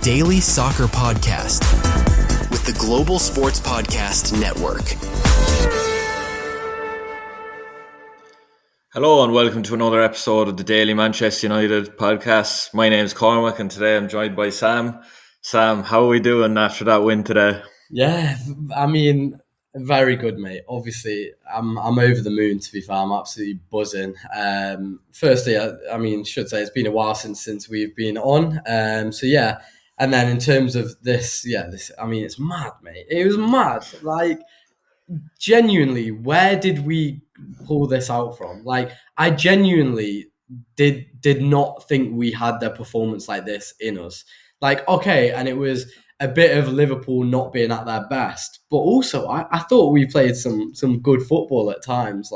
daily soccer podcast with the Global Sports Podcast Network. Hello and welcome to another episode of the Daily Manchester United podcast. My name is Cormac and today I'm joined by Sam. Sam, how are we doing after that win today? Yeah, I mean, very good, mate. Obviously, I'm over the moon, to be fair. I'm absolutely buzzing. Firstly, I should say it's been a while since we've been on. And then in terms of this, it's mad, mate. It was mad. Like, genuinely, where did we pull this out from? Like, I genuinely did not think we had the performance like this in us. Like, okay, and it was a bit of Liverpool not being at their best, but also I thought we played some good football at times.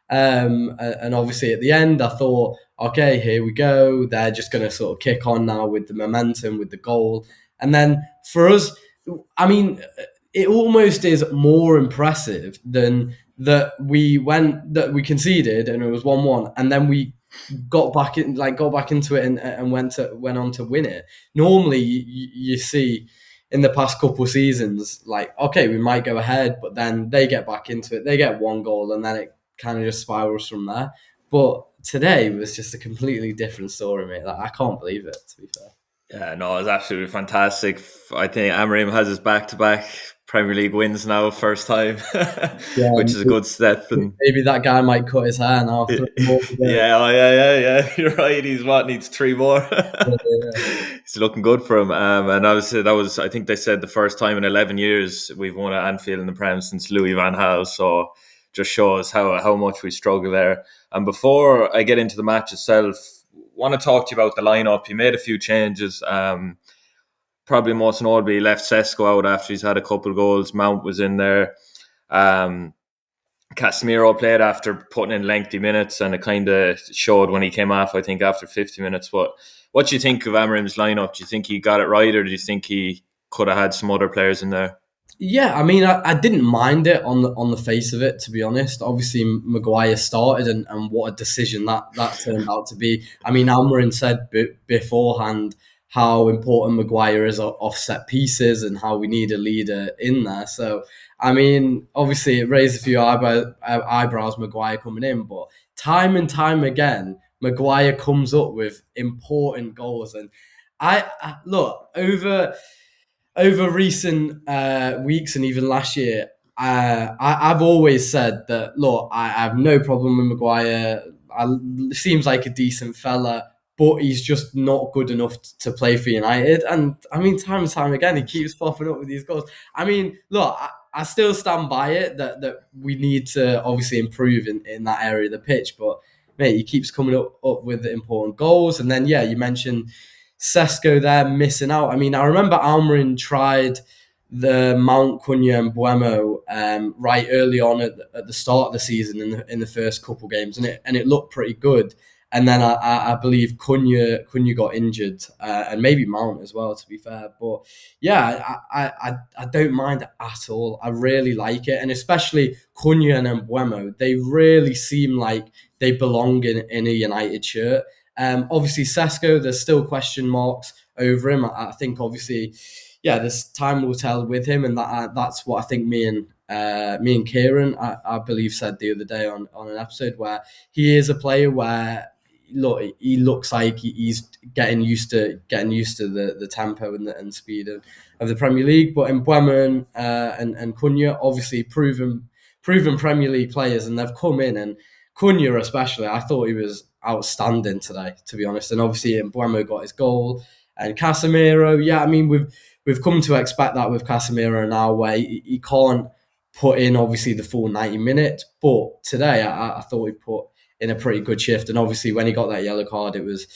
And obviously at the end, I thought, okay, here we go. They're just going to sort of kick on now with the momentum, with the goal, and then for us, I mean, it almost is more impressive than that we conceded and it was 1-1, and then we got back into it and went on to win it. Normally, you see in the past couple of seasons, like, okay, we might go ahead, but then they get back into it. They get one goal, and then it kind of just spirals from there. But today was just a completely different story, mate. Like, I can't believe it, to be fair. Yeah, no, it was absolutely fantastic. I think Amarim has his back-to-back Premier League wins now, first time, which is a good step. And maybe that guy might cut his hair now. Yeah. You're right. Needs 3 more. It's looking good for him. And I think they said the first time in 11 years we've won at Anfield in the Prem since Louis van Gaal. So just shows how much we struggle there. And before I get into the match itself, want to talk to you about the lineup. He made a few changes. Probably most notably, he left Sesko out after he's had a couple of goals. Mount was in there. Casemiro played after putting in lengthy minutes, and it kind of showed when he came off, I think, after 50 minutes. But what do you think of Amarim's lineup? Do you think he got it right, or do you think he could have had some other players in there? Yeah, I mean, I didn't mind it on the face of it, to be honest. Obviously, Maguire started, and what a decision that turned out to be. I mean, Amarim said beforehand how important Maguire is off set pieces and how we need a leader in there. So, I mean, obviously, it raised a few eyebrows, Maguire coming in, but time and time again, Maguire comes up with important goals. And I look, over recent weeks and even last year, I've always said that, look, I have no problem with Maguire. Seems like a decent fella, but he's just not good enough to play for United. And I mean, time and time again, he keeps popping up with these goals. I mean, look, I still stand by it that we need to obviously improve in that area of the pitch. But, mate, he keeps coming up with the important goals. And then, yeah, you mentioned Sesko there missing out. I mean, I remember Amarim tried the Mount, Cunha and Buemo right early on at the start of the season in the first couple games, and it looked pretty good. And then I believe Cunha got injured, and maybe Mount as well, to be fair. But yeah, I don't mind it at all. I really like it, and especially Cunha and Buemo. They really seem like they belong in a United shirt. Obviously, Sesko, there's still question marks over him. I think, obviously, yeah, this time will tell with him, and that's what I think me and Kieran, I believe, said the other day on an episode, where he is a player where, look, he looks like he's getting used to the tempo and speed of the Premier League. But in Buemo and Cunha, obviously proven Premier League players, and they've come in, and Cunha especially, I thought he was outstanding today, to be honest. And obviously, Buemo got his goal, and Casemiro, yeah, I mean, we've come to expect that with Casemiro now, where he can't put in obviously the full 90 minutes, but today I thought he put in a pretty good shift. And obviously, when he got that yellow card, it was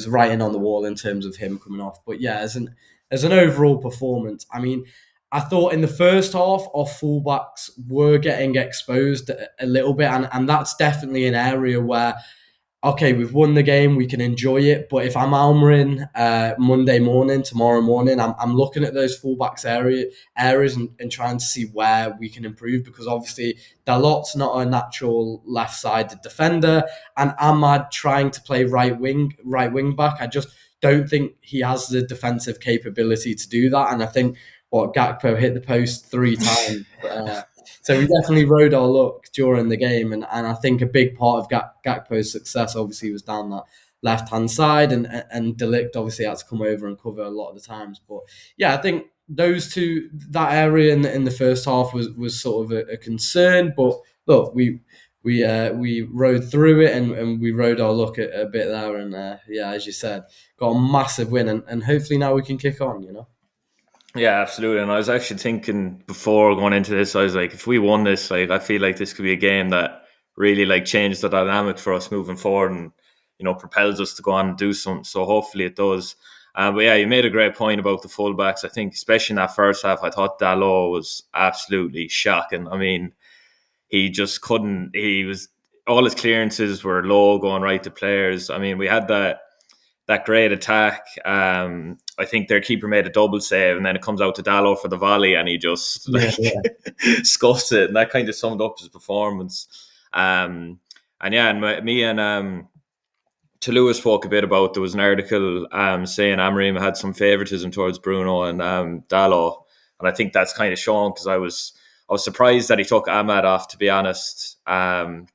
writing on the wall in terms of him coming off. But yeah, as an overall performance, I mean, I thought in the first half, our fullbacks were getting exposed a little bit, and that's definitely an area where, okay, we've won the game, we can enjoy it. But if I'm Amarim tomorrow morning, I'm looking at those fullbacks areas and trying to see where we can improve, because obviously Dallot's not a natural left-sided defender, and Ahmad trying to play right wing back, I just don't think he has the defensive capability to do that. And I think Gakpo hit the post 3 times. So we definitely rode our luck during the game. And I think a big part of Gakpo's success obviously was down that left-hand side, and Dallot obviously had to come over and cover a lot of the times. But yeah, I think those two, that area in the first half was sort of a concern. But look, we rode through it, and we rode our luck a bit there. And as you said, got a massive win, and hopefully now we can kick on, Yeah, absolutely. And I was actually thinking before going into this, I was like, if we won this, like, I feel like this could be a game that really like changes the dynamic for us moving forward, and propels us to go on and do something. So hopefully it does. But yeah, you made a great point about the fullbacks. I think especially in that first half, I thought Dallot was absolutely shocking. I mean, he just couldn't. All his clearances were low, going right to players. I mean, we had that great attack. I think their keeper made a double save, and then it comes out to Dallot for the volley, and he just scuffs it, and that kind of summed up his performance. Me and Toulouse spoke a bit about, there was an article saying Amarim had some favouritism towards Bruno and Dallot, and I think that's kind of shown, because I was surprised that he took Ahmad off, to be honest, and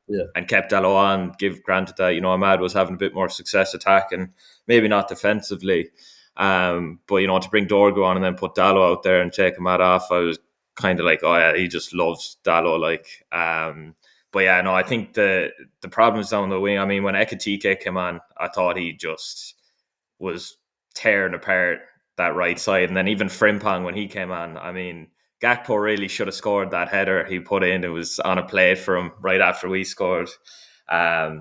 kept Dallot on. Granted that Ahmad was having a bit more success attacking, maybe not defensively, but to bring Dorgo on and then put Dallot out there and take Ahmad off, I was kind of like, oh yeah, he just loves Dallot, But yeah, no, I think the problems down the wing. I mean, when Ekitike came on, I thought he just was tearing apart that right side. And then even Frimpong, when he came on, I mean, Gakpo really should have scored that header he put in. It was on a plate for him right after we scored. But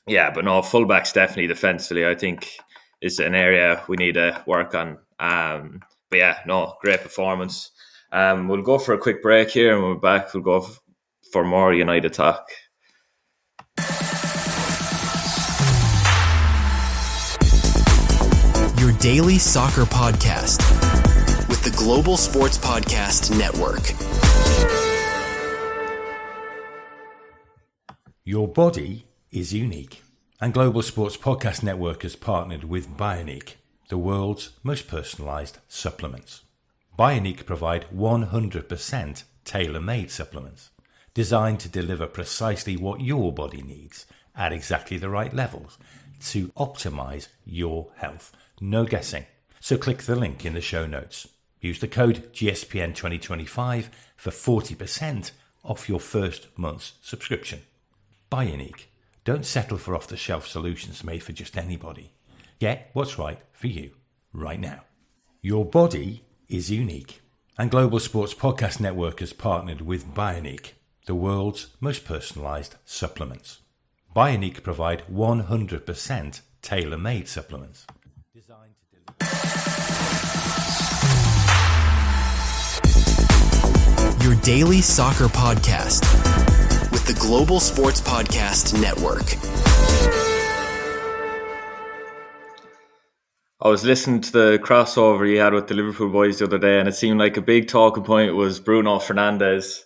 no, fullbacks definitely defensively, I think, is an area we need to work on. But yeah, no, great performance. We'll go for a quick break here, and when we're back, we'll go for more United talk. Your daily soccer podcast with the Global Sports Podcast Network. Your body is unique, and Global Sports Podcast Network has partnered with Bionic, the world's most personalised supplements. Bionic provide 100% tailor-made supplements, designed to deliver precisely what your body needs at exactly the right levels to optimize your health. No guessing. So click the link in the show notes. Use the code GSPN2025 for 40% off your first month's subscription. Bionic. Don't settle for off-the-shelf solutions made for just anybody. Get what's right for you right now. Your body is unique, and Global Sports Podcast Network has partnered with Bionic, the world's most personalised supplements. Bionic provide 100% tailor-made supplements, designed to deliver your daily soccer podcast with the Global Sports Podcast Network. I was listening to the crossover you had with the Liverpool boys the other day, and it seemed like a big talking point was Bruno Fernandes.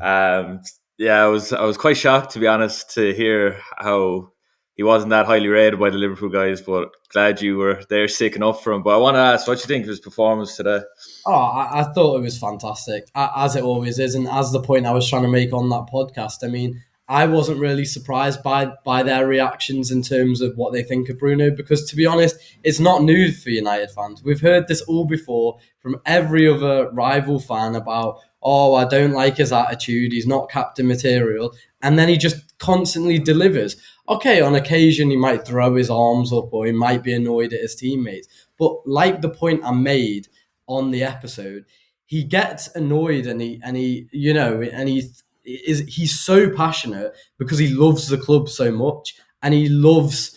I was quite shocked, to be honest, to hear how he wasn't that highly rated by the Liverpool guys, but glad you were there sticking up for him. But I want to ask, what do you think of his performance today? I thought it was fantastic, as it always is, and as the point I was trying to make on that podcast. I mean, I wasn't really surprised by their reactions in terms of what they think of Bruno, because, to be honest, it's not new for United fans. We've heard this all before from every other rival fan about, I don't like his attitude, he's not captain material, and then he just constantly delivers. Okay, on occasion he might throw his arms up or he might be annoyed at his teammates, but like the point I made on the episode, he gets annoyed and he's so passionate because he loves the club so much, and he loves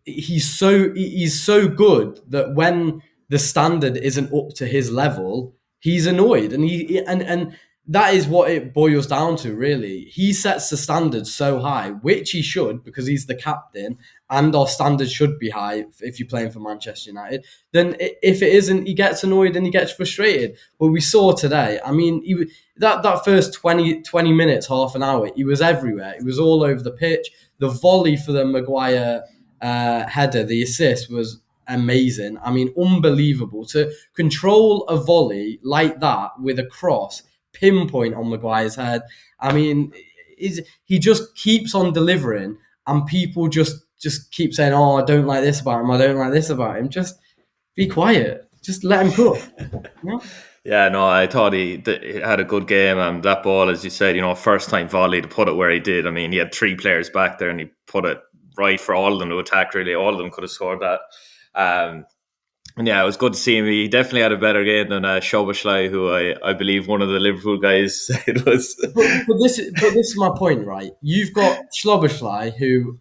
he's so good that when the standard isn't up to his level, he's annoyed, and that is what it boils down to, really. He sets the standard so high, which he should, because he's the captain, and our standards should be high if you're playing for Manchester United. Then if it isn't, he gets annoyed and he gets frustrated. But we saw today, I mean, that first 20 minutes, half an hour, he was everywhere. He was all over the pitch. The volley for the Maguire header, the assist, was amazing. I mean, unbelievable to control a volley like that with a cross pinpoint on Maguire's head. I mean, he just keeps on delivering, and people just keep saying, "Oh, I don't like this about him. I don't like this about him." Just be quiet. Just let him cook. Yeah. Yeah, no, I thought he had a good game, and that ball, as you said, first time volley to put it where he did. I mean, he had 3 players back there, and he put it right for all of them to attack. Really, all of them could have scored that. And yeah, it was good to see him. He definitely had a better game than Szoboszlai, who I believe one of the Liverpool guys said was. But this is my point, right? You've got Szoboszlai, who,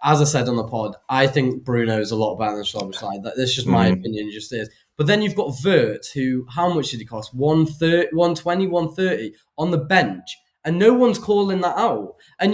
as I said on the pod, I think Bruno is a lot better than Szoboszlai. That's just my opinion, just is. But then you've got Wirtz, who, how much did he cost? 120, 130 on the bench. And no one's calling that out. And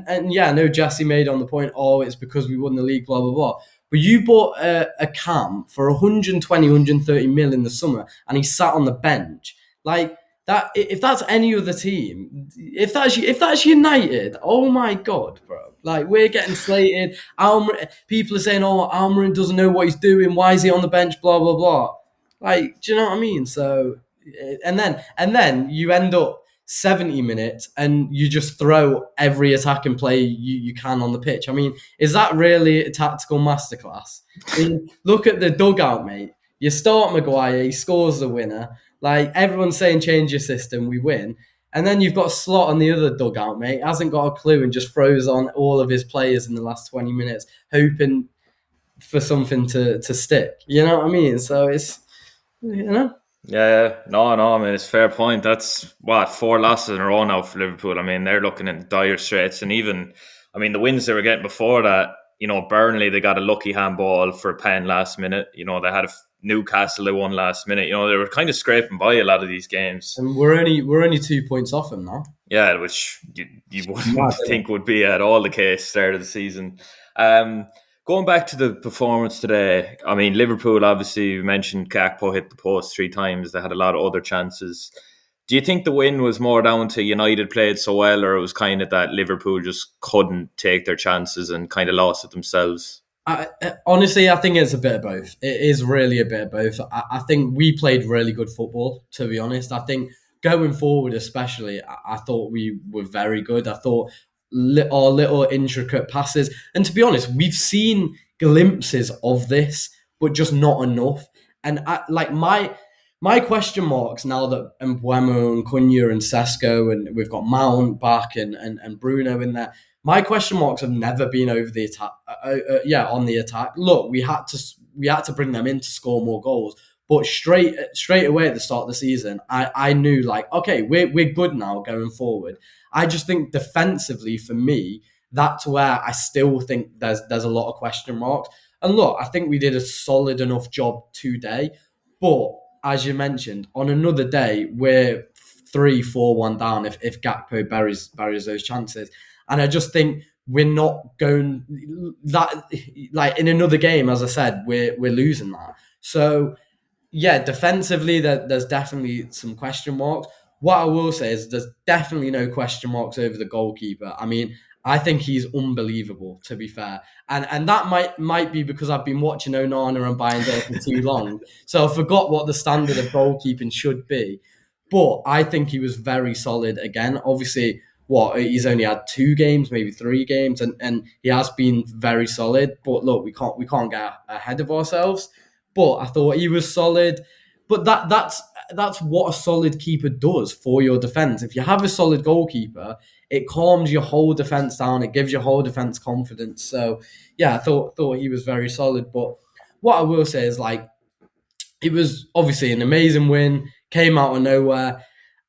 I know Jesse made on the point, it's because we won the league, blah, blah, blah. But you bought a Cam for 120, 130 mil in the summer, and he sat on the bench. Like, that, if that's any other team, if that's United, oh my God, bro. Like, we're getting slated. People are saying, Amarim doesn't know what he's doing. Why is he on the bench? Blah, blah, blah. Like, do you know what I mean? So, and then you end up 70 minutes and you just throw every attacking play you can on the pitch. I mean, is that really a tactical masterclass? I mean, look at the dugout, mate. You start Maguire, he scores the winner. Like, everyone's saying change your system, we win. And then you've got Slot on the other dugout, mate. Hasn't got a clue and just throws on all of his players in the last 20 minutes, hoping for something to stick. You know what I mean? So it's, Yeah, no, I mean, it's a fair point. That's, 4 losses in a row now for Liverpool. I mean, they're looking in dire straits. And even, I mean, the wins they were getting before that, Burnley, they got a lucky handball for a pen last minute. They had Newcastle, they won last minute. They were kind of scraping by a lot of these games. And we're only 2 points off them now. Yeah, which you wouldn't think would be at all the case start of the season. Going back to the performance today, I mean, Liverpool, obviously, you mentioned Gakpo hit the post 3 times. They had a lot of other chances. Do you think the win was more down to United played so well, or it was kind of that Liverpool just couldn't take their chances and kind of lost it themselves? Honestly, I think it's a bit of both. It is really a bit of both. I think we played really good football, to be honest. I think going forward especially, I thought we were very good. I thought our little intricate passes. And to be honest, we've seen glimpses of this, but just not enough. And my question marks now that Mbeumo and Cunha and Sesko and we've got Mount back and Bruno in there, my question marks have never been over the attack. On the attack. Look, we had to bring them in to score more goals, but straight away at the start of the season, I knew okay, we're good now going forward. I just think defensively for me, that's where I still think there's a lot of question marks. And look, I think we did a solid enough job today, but as you mentioned, on another day, we're 3-4-1 down if Gakpo buries those chances. And I just think we're not going that, like in another game, as I said, we're losing that. So yeah, defensively, there's definitely some question marks. What I will say is there's definitely no question marks over the goalkeeper. I mean, I think he's unbelievable, to be fair. And that might be because I've been watching Onana and Bayern for too long. So I forgot what the standard of goalkeeping should be. But I think he was very solid again. Obviously, he's only had 2 games, maybe 3 games, and he has been very solid. But look, we can't get ahead of ourselves. But I thought he was solid. But that's what a solid keeper does for your defence. If you have a solid goalkeeper, it calms your whole defence down. It gives your whole defence confidence. So, yeah, I thought he was very solid. But what I will say is, it was obviously an amazing win, came out of nowhere.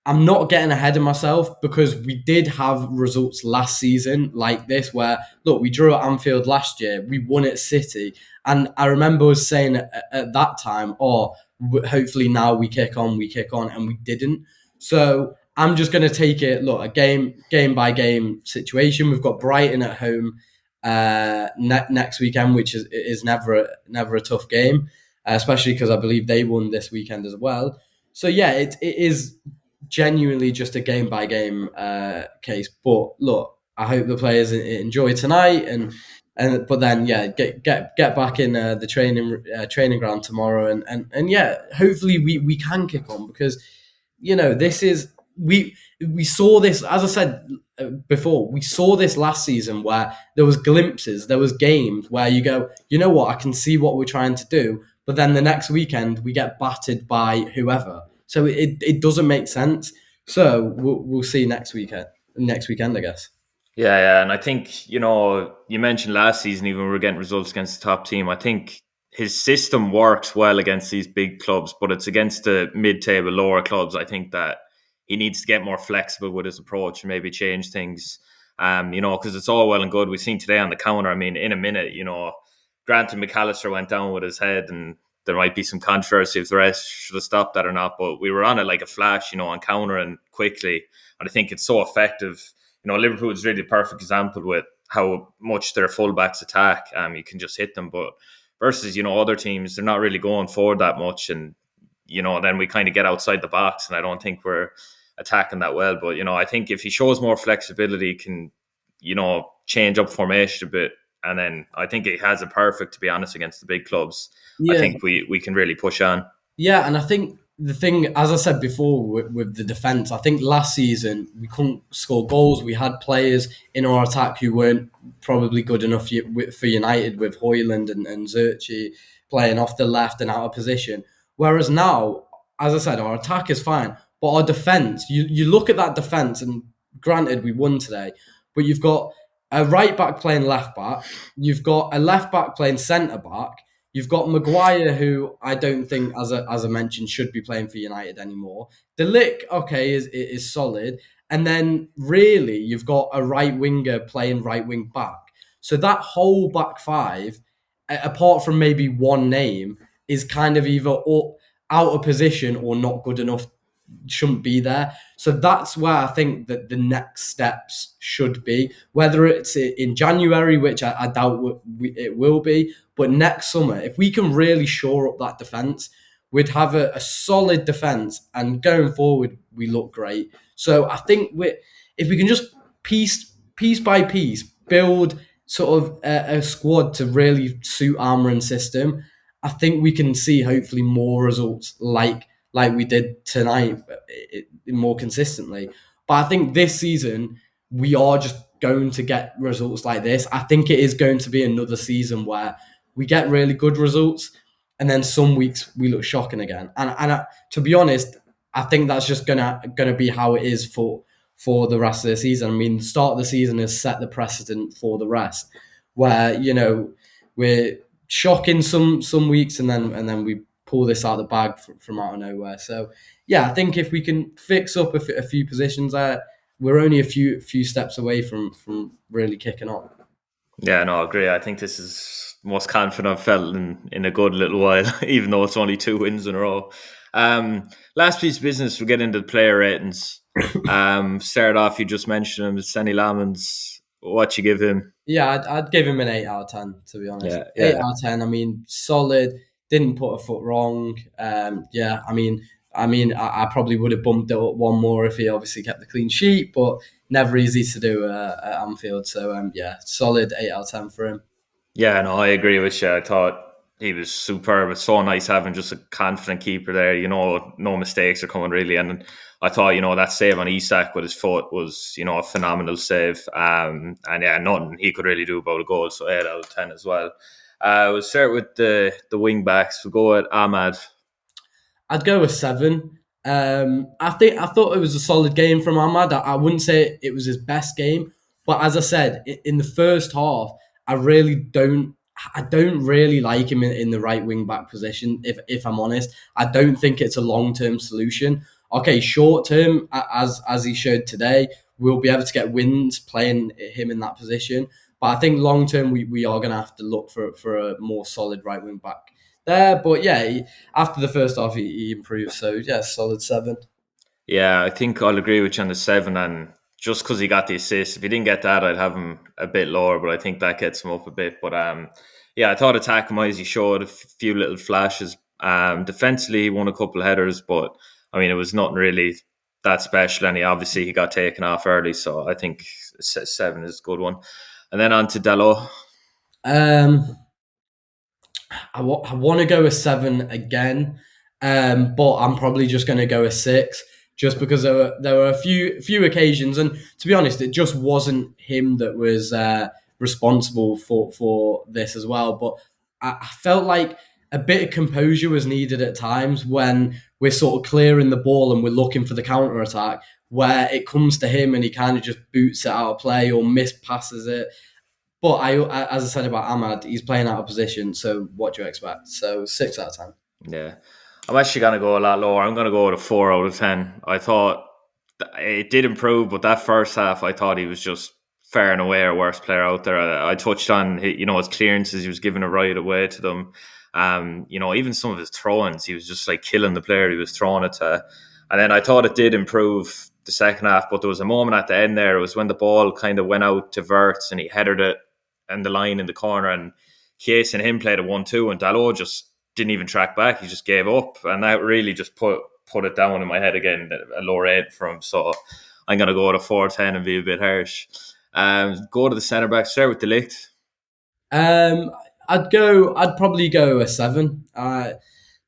I'm not getting ahead of myself because we did have results last season like this where, look, we drew at Anfield last year. We won at City. And I remember us saying at that time, hopefully now we kick on, and we didn't. So I'm just going to take it, look, a game by game situation. We've got Brighton at home next weekend, which is never a tough game, especially because I believe they won this weekend as well. So yeah, it is genuinely just a game by game case. But look, I hope the players enjoy tonight, and But then get back in the training ground tomorrow, and yeah, hopefully we can kick on, because this is we saw this, as I said before, we saw this last season where there was glimpses, there was games where you go, what, I can see what we're trying to do, but then the next weekend we get battered by whoever. So it doesn't make sense. So we'll see next weekend, I guess. Yeah, and I think, you mentioned last season, even we were getting results against the top team. I think his system works well against these big clubs, but it's against the mid-table, lower clubs. I think that he needs to get more flexible with his approach and maybe change things, because it's all well and good. We've seen today on the counter, I mean, in a minute, granted McAllister went down with his head, and there might be some controversy if the rest should have stopped that or not, but we were on it like a flash, on counter and quickly. And I think it's so effective. Liverpool is really the perfect example with how much their fullbacks attack. You can just hit them, but versus, other teams, they're not really going forward that much. And, then we kind of get outside the box, and I don't think we're attacking that well. But, I think if he shows more flexibility, he can, change up formation a bit. And then I think he has it perfect, to be honest, against the big clubs. Yeah. I think we can really push on. Yeah, and I think the thing, as I said before, with the defence, I think last season we couldn't score goals. We had players in our attack who weren't probably good enough for United, with Højlund and Zerchi playing off the left and out of position. Whereas now, as I said, our attack is fine, but our defence, you look at that defence, and granted we won today, but you've got a right back playing left back, you've got a left back playing centre back, you've got Maguire, who I don't think, as I mentioned, should be playing for United anymore. Dallot, okay, is solid. And then really, you've got a right winger playing right wing back. So that whole back five, apart from maybe one name, is kind of either out of position or not good enough, shouldn't be there. So that's where I think that the next steps should be, whether it's in January, which I doubt it will be, but next summer, if we can really shore up that defence, we'd have a solid defence, and going forward, we look great. So I think if we can just piece by piece build sort of a squad to really suit Amarim's system, I think we can see hopefully more results like we did tonight, more consistently. But I think this season, we are just going to get results like this. I think it is going to be another season where we get really good results, and then some weeks we look shocking again. And to be honest, I think that's just gonna be how it is for the rest of the season. I mean, the start of the season has set the precedent for the rest, where we're shocking some weeks, and then we pull this out of the bag from out of nowhere. So yeah, I think if we can fix up a few positions there, we're only a few steps away from really kicking on. Yeah, no, I agree. I think this is the most confident I've felt in a good little while, even though it's only 2 wins in a row. Last piece of business, we'll get into the player ratings. Start off, you just mentioned him, Senny Lamans. What you give him? Yeah, I'd give him an 8 out of 10, to be honest. Yeah. 8 out of 10. I mean, solid. Didn't put a foot wrong. Yeah, I mean, I probably would have bumped it up one more if he obviously kept the clean sheet, but never easy to do at Anfield. So yeah, solid 8 out of 10 for him. Yeah, no, I agree with you. I thought he was superb. It's so nice having just a confident keeper there. No mistakes are coming really. And I thought, that save on Isak with his foot was, a phenomenal save. And yeah, nothing he could really do about a goal. So 8 out of 10 as well. We'll start with the wing backs. We'll go at Ahmad. I'd go with 7. I thought it was a solid game from Ahmad. I wouldn't say it was his best game, but as I said, in the first half, I don't really like him in the right wing back position. If I'm honest, I don't think it's a long-term solution. Okay, short term, as he showed today, we'll be able to get wins playing him in that position. But I think long term, we are going to have to look for a more solid right wing back there. But yeah, after the first half, he improved. So yeah, solid 7. Yeah, I think I'll agree with you on the 7. And just because he got the assist, if he didn't get that, I'd have him a bit lower. But I think that gets him up a bit. But yeah, I thought attacking-wise, he showed a few little flashes. Defensively, he won a couple of headers, but I mean, it was nothing really that special. And he got taken off early. So I think 7 is a good one. And then on to Dallot. Um, I want to go a 7 again, but I'm probably just going to go a 6, just because there were a few occasions, and to be honest, it just wasn't him that was responsible for this as well. But I felt like a bit of composure was needed at times when we're sort of clearing the ball and we're looking for the counter attack, where it comes to him and he kind of just boots it out of play or mispasses it. But as I said about Ahmad, he's playing out of position. So what do you expect? So 6 out of 10. Yeah. I'm actually going to go a lot lower. I'm going to go with a 4 out of 10. I thought it did improve, but that first half, I thought he was just far and away our worst player out there. I touched on, his clearances. He was giving it right away to them. Even some of his throw-ins, he was just like killing the player he was throwing it to. And then I thought it did improve the second half, but there was a moment at the end there. It was when the ball kind of went out to Wirtz and he headed it and the line in the corner, and Chiesa and him played a 1-2, and Dallot just didn't even track back. He just gave up, and that really just put it down in my head again, a lower 8 from him. So I'm going to go with a 4-10 and be a bit harsh. Go to the centre back, start with Ligt. I'd probably go a 7.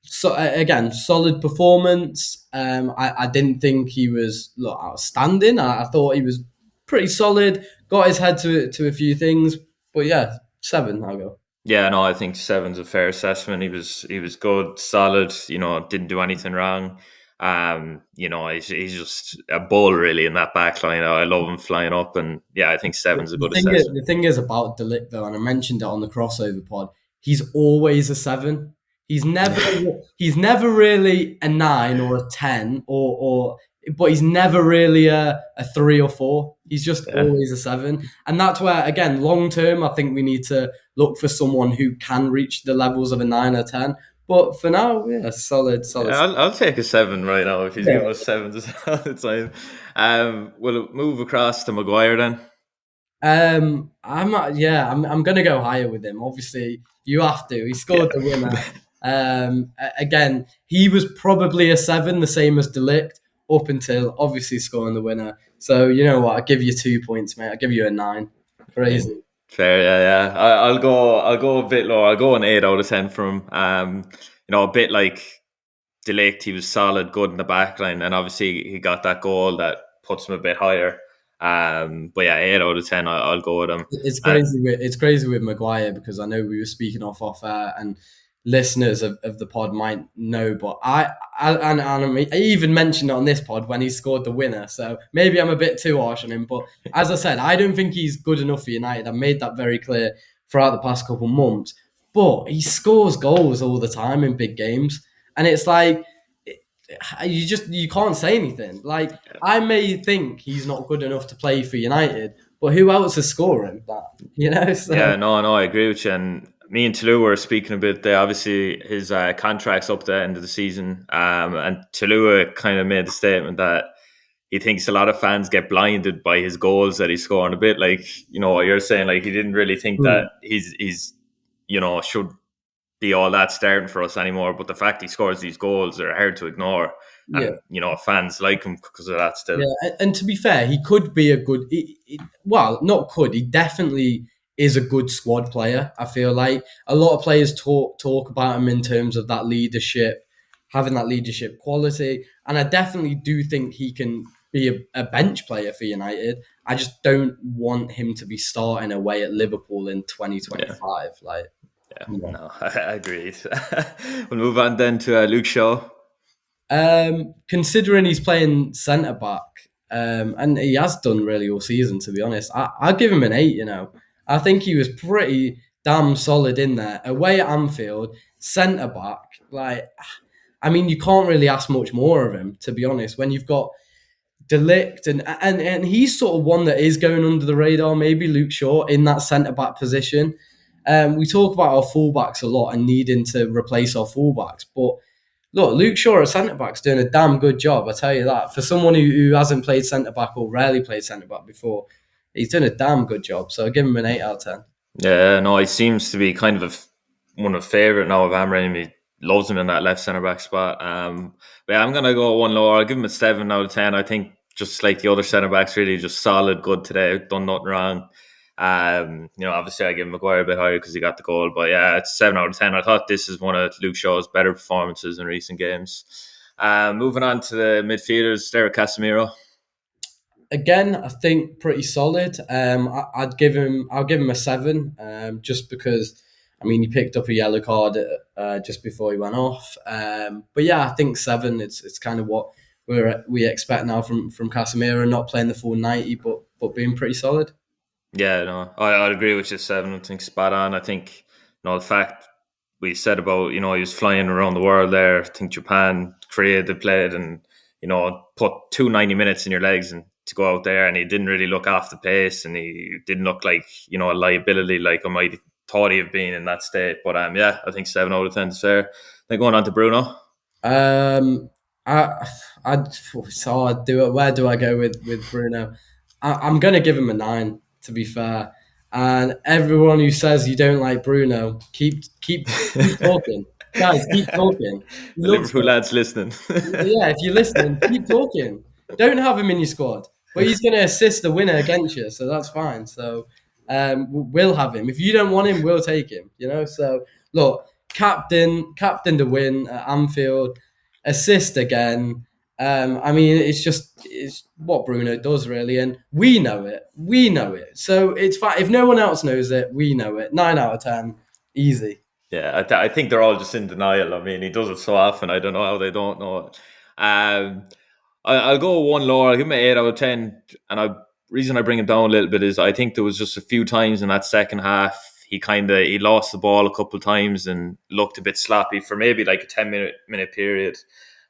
So again, solid performance. I didn't think he was outstanding. I thought he was pretty solid. Got his head to a few things, but yeah, 7. I'll go. Yeah, no, I think 7's a fair assessment. He was good, solid. Didn't do anything wrong. He's just a bull really in that back line. I love him flying up, and yeah, I think 7's a good assessment. The thing is about Dallot though, and I mentioned it on the crossover pod, he's always a 7. He's never really a 9 or a 10 but he's never really a 3 or 4. He's just always a 7. And that's where, again, long term, I think we need to look for someone who can reach the levels of a 9 or 10. But for now, yeah, solid. Yeah, I'll take a 7 right now if he's giving us 7s all the time. We'll move across to Maguire then. I'm gonna go higher with him. Obviously, you have to. He scored the winner. Again, he was probably a 7, the same as Dallot, up until obviously scoring the winner. So you know what? I'll give you 2 points, mate. I'll give you a 9. Crazy. Fair, yeah. I'll go a bit lower. I'll go an 8 out of 10 from him. A bit like Dallot, he was solid, good in the back line, and obviously he got that goal that puts him a bit higher. But yeah, 8 out of 10, I'll go with him. It's crazy with Maguire, because I know we were speaking off air, and listeners of the pod might know, but I even mentioned it on this pod when he scored the winner. So maybe I'm a bit too harsh on him, but as I said, I don't think he's good enough for United. I've made that very clear throughout the past couple months. But he scores goals all the time in big games, and it's like you can't say anything. Like, I may think he's not good enough to play for United, but who else is scoring that? So. Yeah, no, I agree with you. And me and Tulu were speaking a bit there. Obviously, his contract's up at the end of the season, and Tulu kind of made the statement that he thinks a lot of fans get blinded by his goals that he's scoring. A bit like what you're saying. Like, he didn't really think that he's should be all that starting for us anymore. But the fact he scores these goals are hard to ignore. And, fans like him because of that still. Yeah, and to be fair, he could be a good... he definitely is a good squad player. I feel like a lot of players talk about him in terms of that leadership, having that leadership quality. And I definitely do think he can be a bench player for United. I just don't want him to be starting away at Liverpool in 2025. No, I agreed. We'll move on then to Luke Shaw. Considering he's playing centre back, and he has done really all season, to be honest, I'll give him an 8. I think he was pretty damn solid in there. Away at Anfield, centre back, you can't really ask much more of him, to be honest. When you've got Ligt and he's sort of one that is going under the radar, maybe Luke Shaw in that centre back position. We talk about our fullbacks a lot and needing to replace our fullbacks, but look, Luke Shaw at centre-back's doing a damn good job, I tell you that. For someone who hasn't played centre-back or rarely played centre-back before, he's doing a damn good job. So I'll give him an 8 out of 10. Yeah, no, he seems to be kind of one of the favourite now of Amarim. He loves him in that left centre-back spot. But yeah, I'm going to go one lower. I'll give him a 7 out of 10. I think just like the other centre-backs, really just solid, good today. Done nothing wrong. Obviously I give Maguire a bit higher because he got the goal, but yeah, it's 7 out of 10. I thought this is one of Luke Shaw's better performances in recent games. Moving on to the midfielders, there Casemiro. Again, I think pretty solid. I'll give him a 7, just because he picked up a yellow card just before he went off. But yeah, I think 7. It's kind of what we expect now from Casemiro, not playing the full 90, but being pretty solid. Yeah, no, I'd agree with you. 7, I think spot on. I think the fact we said about he was flying around the world there. I think Japan created, played, and put 90 minutes in your legs and to go out there, and he didn't really look off the pace, and he didn't look like a liability like I might thought he'd have been in that state. But yeah, I think 7 out of 10 is fair. Then going on to Bruno. Where do I go with Bruno? I'm going to give him a 9, to be fair. And everyone who says you don't like Bruno, keep talking. Guys, keep talking. The Liverpool lads listening. Yeah, if you're listening, keep talking. Don't have him in your squad. But he's going to assist the winner against you, so that's fine. So we'll have him. If you don't want him, we'll take him. So look, captain to win at Anfield, assist again. It's what Bruno does, really, and we know it. So it's fine. If no one else knows it, we know it. 9 out of 10, easy. Yeah, I think they're all just in denial. I mean, he does it so often. I don't know how they don't know it. I'll go one lower. I'll give him an 8 out of 10. And the reason I bring him down a little bit is I think there was just a few times in that second half he lost the ball a couple of times and looked a bit sloppy for maybe like a 10-minute period.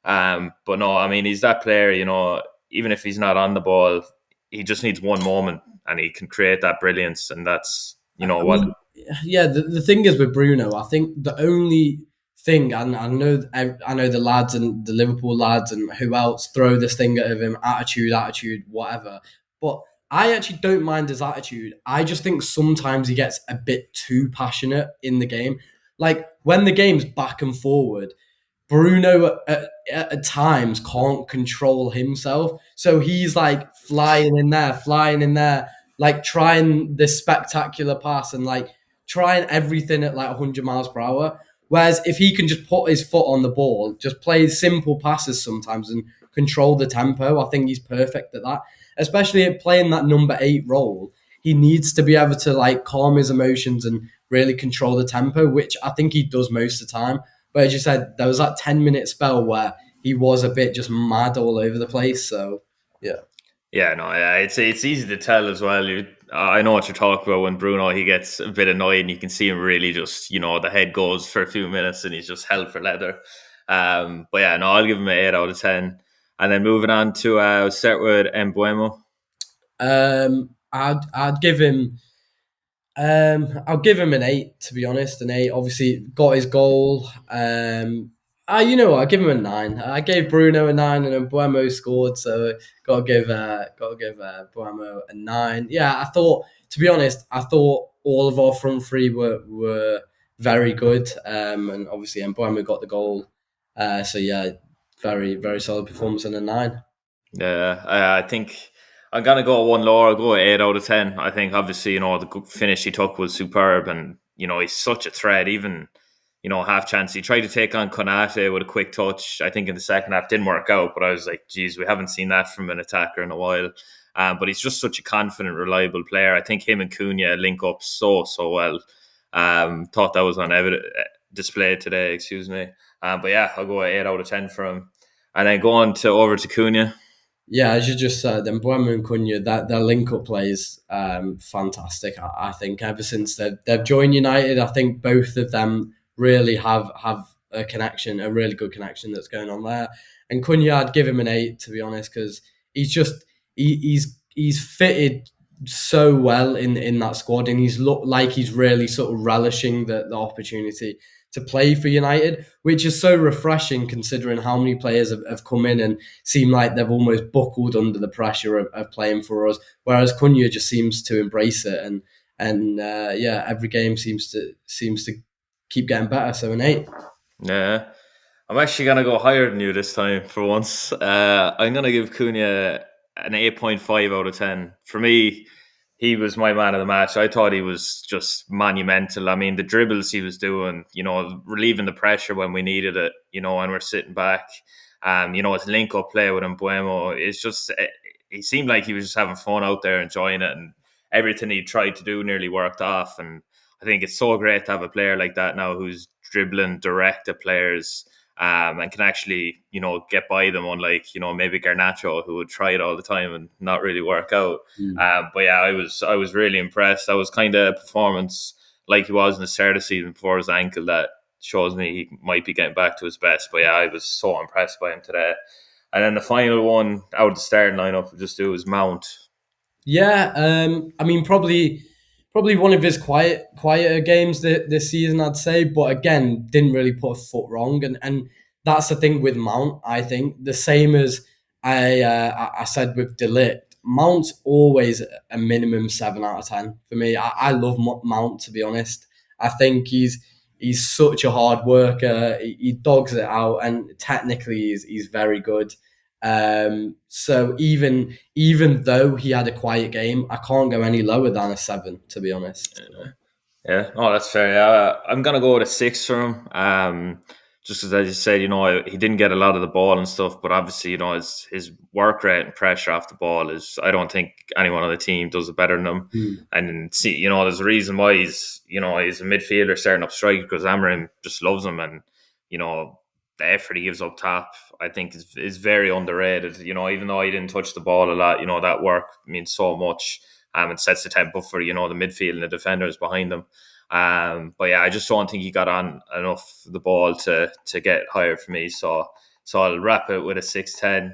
But no, I mean, he's that player, even if he's not on the ball, he just needs one moment and he can create that brilliance. And that's, Yeah, the thing is with Bruno, I think the only thing, and I know the lads and the Liverpool lads and who else throw this thing at him, attitude, whatever. But I actually don't mind his attitude. I just think sometimes he gets a bit too passionate in the game. Like when the game's back and forward, Bruno at times can't control himself. So he's like flying in there, like trying this spectacular pass and like trying everything at like 100 miles per hour. Whereas if he can just put his foot on the ball, just play simple passes sometimes and control the tempo, I think he's perfect at that. Especially at playing that number 8 role, he needs to be able to like calm his emotions and really control the tempo, which I think he does most of the time. But as you said, there was that 10-minute spell where he was a bit just mad all over the place. So, yeah. Yeah, no, it's easy to tell as well. I know what you're talking about when Bruno, he gets a bit annoyed and you can see him really just, the head goes for a few minutes and he's just hell for leather. But yeah, no, I'll give him an 8 out of 10. And then moving on to start with Mbeumo. I'd give him... I'll give him an 8, to be honest. An 8, obviously got his goal. I'll give him a 9. I gave Bruno a 9 and Mbeumo scored, so gotta give Mbeumo a 9. Yeah, to be honest, I thought all of our front three were very good, and obviously Mbeumo got the goal. So yeah, very, very solid performance and a 9. Yeah, I think I'm going to go one lower. I'll go 8 out of 10. I think obviously, the finish he took was superb and, he's such a threat. Even, half chance. He tried to take on Konate with a quick touch. I think in the second half didn't work out, but I was like, geez, we haven't seen that from an attacker in a while. But he's just such a confident, reliable player. I think him and Cunha link up so well. Thought that was on display today, excuse me. But yeah, I'll go 8 out of 10 for him. And then going over to Cunha. Yeah, as you just said, Mbeumo and Cunha, their link-up play is fantastic. I think ever since they've joined United, I think both of them really have a connection, a really good connection that's going on there. And Cunha, I'd give him an 8, to be honest, because he's fitted so well in that squad, and he's looked like he's really sort of relishing the opportunity to play for United, which is so refreshing considering how many players have come in and seem like they've almost buckled under the pressure of playing for us, whereas Cunha just seems to embrace it and every game seems to keep getting better. So an 8. Yeah, I'm actually gonna go higher than you this time for once. I'm gonna give Cunha an 8.5 out of 10. For me, he was my man of the match. I thought he was just monumental. I mean, the dribbles he was doing, relieving the pressure when we needed it, when we're sitting back. His link-up play with Mbuemo, it's just, he seemed like he was just having fun out there, enjoying it, and everything he tried to do nearly worked off. And I think it's so great to have a player like that now who's dribbling direct at players, and can actually, get by them, unlike, maybe Garnacho, who would try it all the time and not really work out. But yeah, I was really impressed. That was kind of a performance like he was in the start of the season before his ankle that shows me he might be getting back to his best. But yeah, I was so impressed by him today. And then the final one out of the starting lineup we'll just do is Mount. Yeah, I mean, probably one of his quieter games this season, I'd say. But again, didn't really put a foot wrong, and that's the thing with Mount. I think the same as I said with Dallot. Mount's always a minimum 7 out of 10 for me. I love Mount, to be honest. I think he's such a hard worker. He dogs it out, and technically he's very good. So even though he had a quiet game, I can't go any lower than a 7, to be honest. Yeah, no, that's fair. Yeah, I'm gonna go with a 6 for him. Just as you said, he didn't get a lot of the ball and stuff, but obviously, his work rate and pressure off the ball is, I don't think anyone on the team does it better than him. And see, there's a reason why he's a midfielder starting up striker, because Amarim just loves him, and the effort he gives up top, I think is very underrated. Even though he didn't touch the ball a lot, that work means so much. And sets the tempo for, the midfield and the defenders behind them. But yeah, I just don't think he got on enough the ball to get higher for me. So I'll wrap it with a 6-10.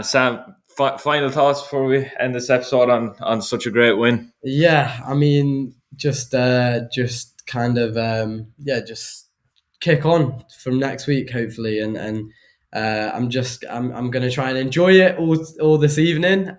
Sam, final thoughts before we end this episode on such a great win? Yeah, I mean, just kind of just kick on from next week, hopefully, and I'm going to try and enjoy it all this evening.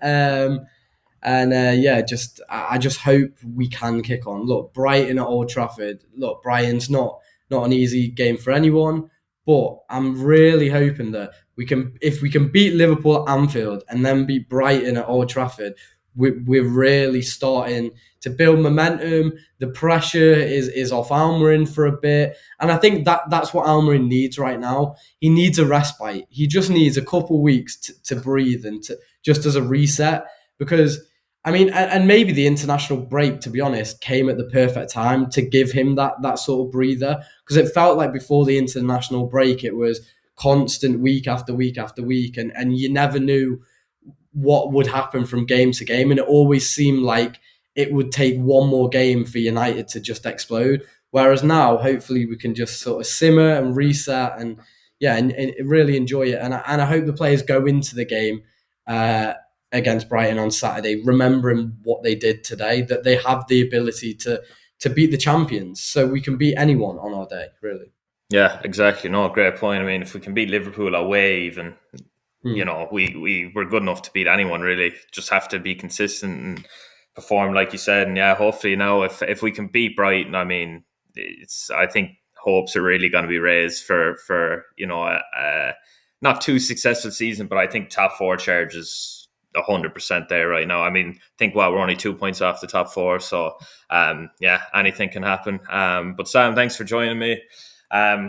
I just hope we can kick on. Look, Brighton at Old Trafford. Look, Brighton's not an easy game for anyone, but I'm really hoping that if we can beat Liverpool at Anfield and then beat Brighton at Old Trafford, we're really starting to build momentum. The pressure is off Amarim for a bit, and I think that's what Amarim needs right now. He needs a respite. He just needs a couple weeks to breathe and to just as a reset. Because, I mean, and maybe the international break, to be honest, came at the perfect time to give him that sort of breather. Because it felt like before the international break, it was constant week after week after week. And you never knew what would happen from game to game. And it always seemed like it would take one more game for United to just explode. Whereas now, hopefully, we can just sort of simmer and reset and really enjoy it. And I hope the players go into the game against Brighton on Saturday, remembering what they did today, that they have the ability to beat the champions, so we can beat anyone on our day, really. Yeah, exactly. No, great point. I mean, if we can beat Liverpool away even, we're good enough to beat anyone, really. Just have to be consistent and perform like you said. And yeah, hopefully now if we can beat Brighton, I mean, I think hopes are really going to be raised for not too successful season, but I think top 4 charges 100% there right now. I mean, I think we're only 2 points off the top 4, so anything can happen. But Sam, thanks for joining me.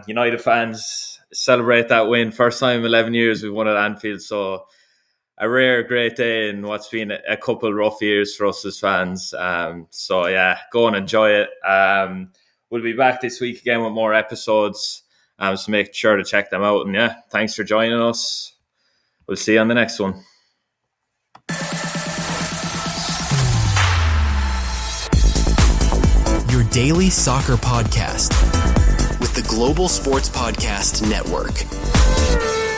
United fans, celebrate that win. First time in 11 years we've won at Anfield, so a rare great day in what's been a couple rough years for us as fans. So yeah, go and enjoy it. We'll be back this week again with more episodes, so make sure to check them out. And yeah, thanks for joining us. We'll see you on the next one. Your daily soccer podcast with the Global Sports Podcast Network.